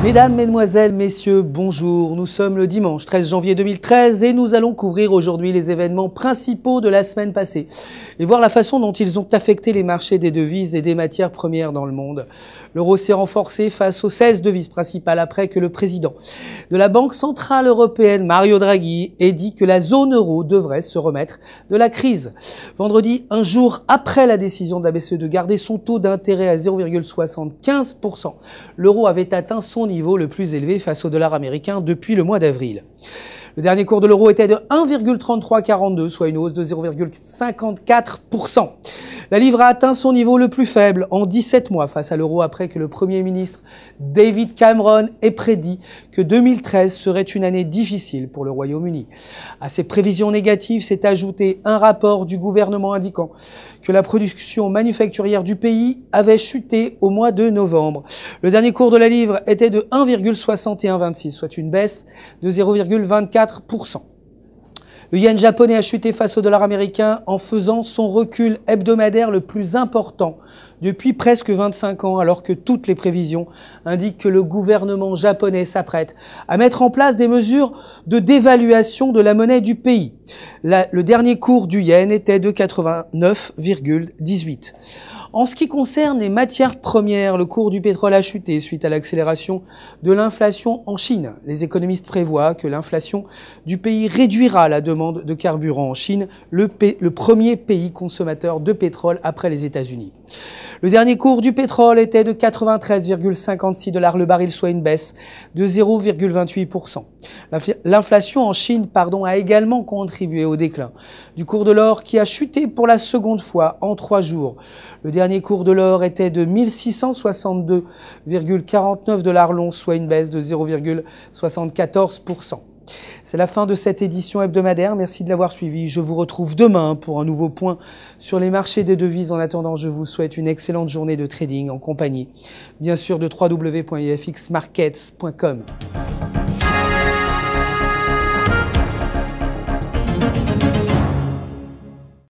Mesdames, Mesdemoiselles, Messieurs, bonjour. Nous sommes le dimanche 13 janvier 2013 et nous allons couvrir aujourd'hui les événements principaux de la semaine passée et voir la façon dont ils ont affecté les marchés des devises et des matières premières dans le monde. L'euro s'est renforcé face aux 16 devises principales après que le président de la Banque Centrale Européenne, Mario Draghi, ait dit que la zone euro devrait se remettre de la crise. Vendredi, un jour après la décision de la BCE de garder son taux d'intérêt à 0,75%, l'euro avait atteint son niveau le plus élevé face au dollar américain depuis le mois d'avril. Le dernier cours de l'euro était de 1,3342, soit une hausse de 0,54%. La livre a atteint son niveau le plus faible en 17 mois face à l'euro après que le Premier ministre David Cameron ait prédit que 2013 serait une année difficile pour le Royaume-Uni. À ces prévisions négatives s'est ajouté un rapport du gouvernement indiquant que la production manufacturière du pays avait chuté au mois de novembre. Le dernier cours de la livre était de 1,6126, soit une baisse de 0,24%. Le yen japonais a chuté face au dollar américain en faisant son recul hebdomadaire le plus important depuis presque 25 ans, alors que toutes les prévisions indiquent que le gouvernement japonais s'apprête à mettre en place des mesures de dévaluation de la monnaie du pays. Le dernier cours du yen était de 89,18. En ce qui concerne les matières premières, le cours du pétrole a chuté suite à l'accélération de l'inflation en Chine. Les économistes prévoient que l'inflation du pays réduira la demande de carburant en Chine, le premier pays consommateur de pétrole après les États-Unis. Le dernier cours du pétrole était de 93,56 $ le baril, soit une baisse de 0,28%. L'inflation en Chine, a également contribué au déclin du cours de l'or qui a chuté pour la seconde fois en 3 jours. Le dernier cours de l'or était de 1662,49 $ l'once, soit une baisse de 0,74%. C'est la fin de cette édition hebdomadaire. Merci de l'avoir suivi. Je vous retrouve demain pour un nouveau point sur les marchés des devises. En attendant, je vous souhaite une excellente journée de trading en compagnie, bien sûr, de www.ifxmarkets.com.